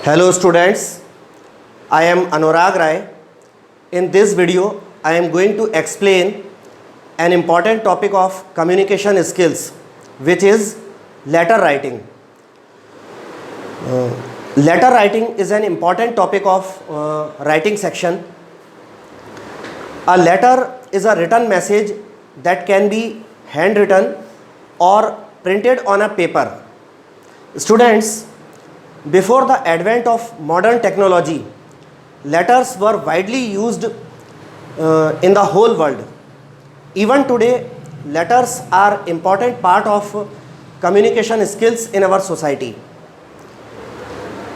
Hello students, I am Anurag Rai. In this video, I am going to explain an important topic of communication skills, which is letter writing. Letter writing is an important topic of writing section. A letter is a written message that can be handwritten or printed on a paper. Students, before the advent of modern technology, letters were widely used in the whole world. Even today, letters are important part of communication skills in our society.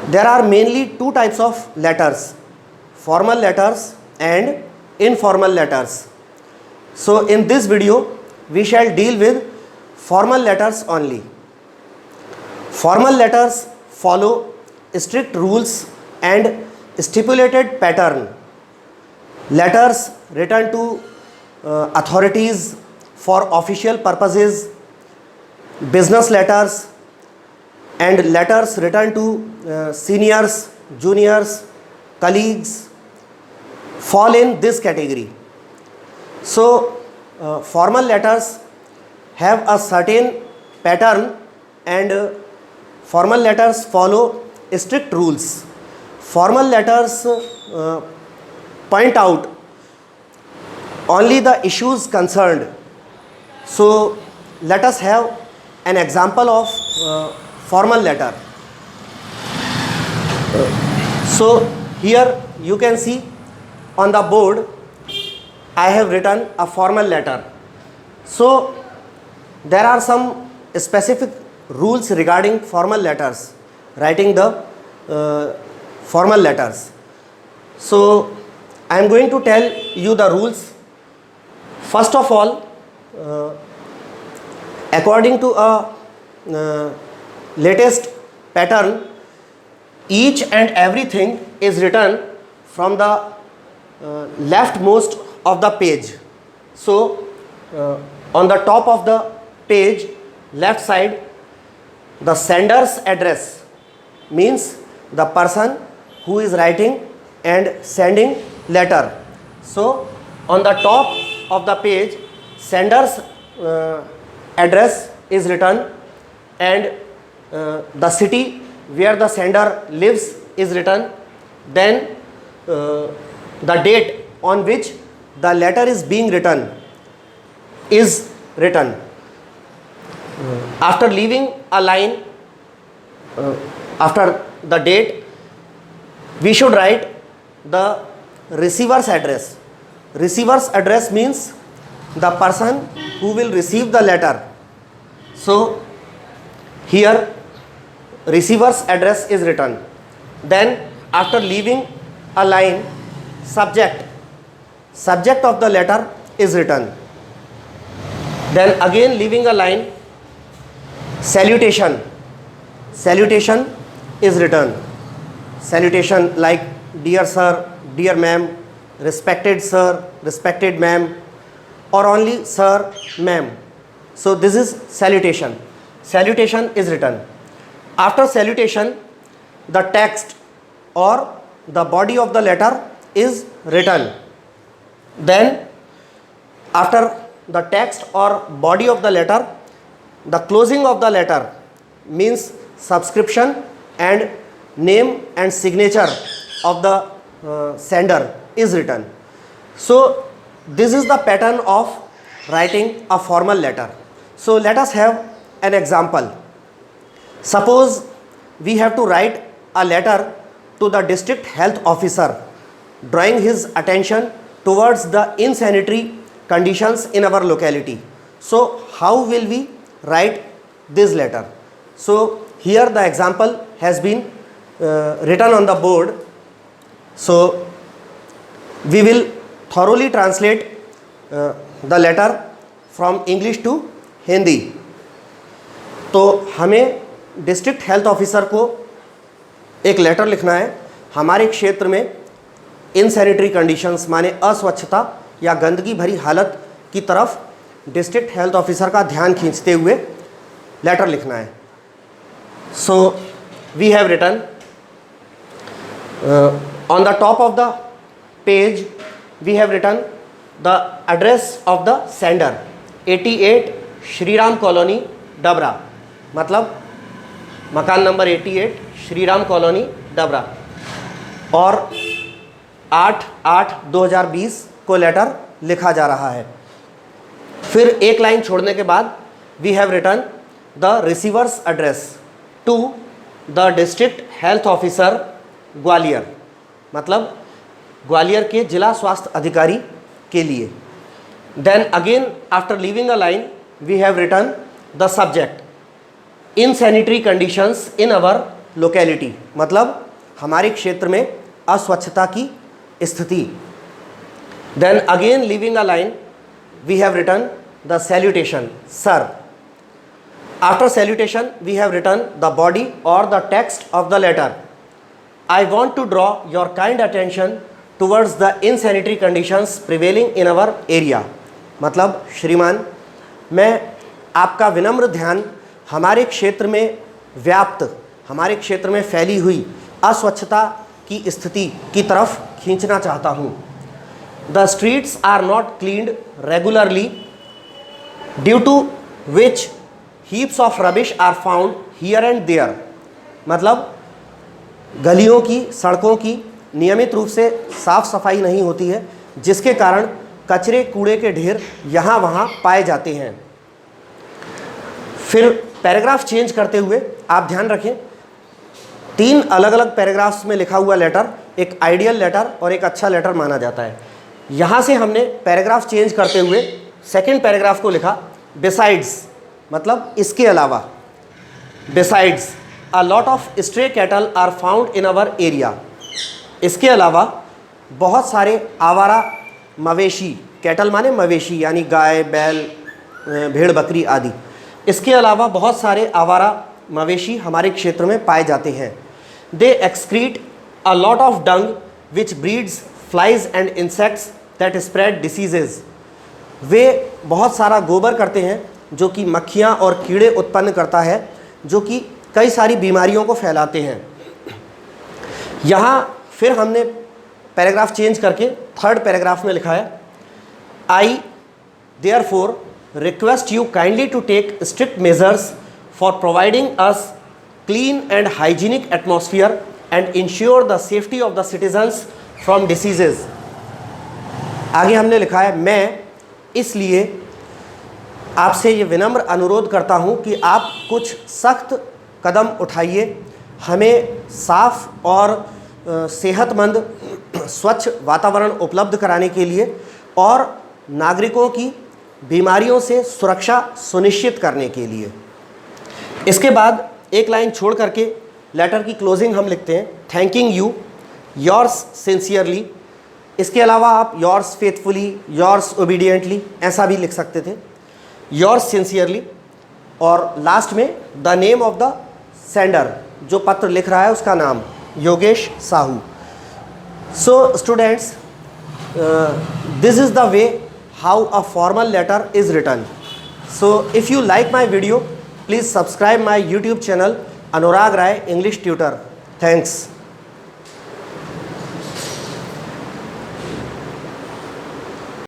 There are mainly two types of letters, formal letters and informal letters. So in this video, we shall deal with formal letters only. Formal letters follow strict rules and stipulated pattern. Letters written to authorities for official purposes, business letters, and letters written to seniors, juniors, colleagues fall in this category. So formal letters have a certain pattern and formal letters follow strict rules. Formal letters point out only the issues concerned. So let us have an example of formal letter. So here you can see on the board I have written a formal letter. So there are some specific rules regarding formal letters, writing the formal letters. So I am going to tell you the rules. First of all, according to a latest pattern, each and everything is written from the leftmost of the page. So on the top of the page, left side, the sender's address means the person who is writing and sending letter. So on the top of the page, sender's address is written and the city where the sender lives is written. Then the date on which the letter is being written is written. After leaving a line, after the date, we should write the receiver's address. Receiver's address means the person who will receive the letter. So here receiver's address is written. Then after leaving a line, subject of the letter is written. Then again leaving a line, salutation is written. Salutation like dear sir, dear ma'am, respected sir, respected ma'am, or only sir, ma'am. So this is salutation. Salutation is written. After salutation, the text or the body of the letter is written. Then after the text or body of the letter, the closing of the letter means subscription and name and signature of the sender is written. So this is the pattern of writing a formal letter. So let us have an example. Suppose we have to write a letter to the district health officer, drawing his attention towards the insanitary conditions in our locality. So how will we write this letter? So here the example has been written on the board. So we will thoroughly translate the letter from English to Hindi. तो हमें district health officer को एक letter लिखना है हमारे क्षेत्र में इनसैनिटरी conditions माने अस्वच्छता या गंदगी भरी हालत की तरफ डिस्ट्रिक्ट हेल्थ ऑफिसर का ध्यान खींचते हुए लेटर लिखना है. So we have written On the top of the page we have written the address of the sender, 88 Shri Ram colony Dabra, मतलब मकान नंबर 88 श्री राम कॉलोनी डबरा, और 8/8/2020 को लेटर लिखा जा रहा है। फिर एक लाइन छोड़ने के बाद we have written the receiver's address to the district health officer Gwalior, मतलब ग्वालियर के जिला स्वास्थ्य अधिकारी के लिए। Then again after leaving a line we have written the subject insanitary conditions in our locality, मतलब हमारे क्षेत्र में अस्वच्छता की स्थिति। Then again leaving a line we have written the salutation sir. After salutation we have written the body और the text of the letter. I want to draw your kind attention towards the insanitary conditions prevailing in our area, मतलब श्रीमान मैं आपका विनम्र ध्यान हमारे क्षेत्र में व्याप्त, हमारे क्षेत्र में फैली हुई अस्वच्छता की स्थिति की तरफ खींचना चाहता हूँ। The streets are not cleaned regularly due to which heaps of rubbish are found here and there, मतलब गलियों की, सड़कों की नियमित रूप से साफ सफाई नहीं होती है, जिसके कारण कचरे कूड़े के ढेर यहाँ वहाँ पाए जाते हैं। फिर पैराग्राफ चेंज करते हुए आप ध्यान रखें, 3 अलग अलग पैराग्राफ्स में लिखा हुआ लेटर एक आइडियल लेटर और एक अच्छा लेटर माना जाता है। यहाँ से हमने पैराग्राफ चेंज करते हुए सेकंड पैराग्राफ को लिखा बिसाइड्स, मतलब इसके अलावा। Besides A lot of stray cattle are found in our area, इसके अलावा बहुत सारे आवारा मवेशी, कैटल माने मवेशी यानी गाय, बैल, भेड़, बकरी आदि, इसके अलावा बहुत सारे आवारा मवेशी हमारे क्षेत्र में पाए जाते हैं। They excrete a lot of dung which breeds flies and insects that spread diseases, वे बहुत सारा गोबर करते हैं जो कि मक्खियाँ और कीड़े उत्पन्न करता है, जो कि कई सारी बीमारियों को फैलाते हैं। यहाँ फिर हमने पैराग्राफ चेंज करके थर्ड पैराग्राफ में लिखा है I therefore request you kindly to take strict measures for providing us clean and hygienic atmosphere and ensure the safety of the citizens from diseases. आगे हमने लिखा है मैं इसलिए आपसे ये विनम्र अनुरोध करता हूँ कि आप कुछ सख्त कदम उठाइए, हमें साफ और सेहतमंद स्वच्छ वातावरण उपलब्ध कराने के लिए और नागरिकों की बीमारियों से सुरक्षा सुनिश्चित करने के लिए। इसके बाद एक लाइन छोड़ करके लेटर की क्लोजिंग हम लिखते हैं थैंकिंग यू, योर्स सिंसियरली। इसके अलावा आप योर्स फेथफुली, योर्स ओबीडियंटली ऐसा भी लिख सकते थे, योर्स सिंसियरली, और लास्ट में the name of the sender, जो पत्र लिख रहा है उसका नाम Yogesh Sahu. So students, this is the way how a formal letter is written. So if you like my video, please subscribe my YouTube channel Anurag Rai English tutor. Thanks.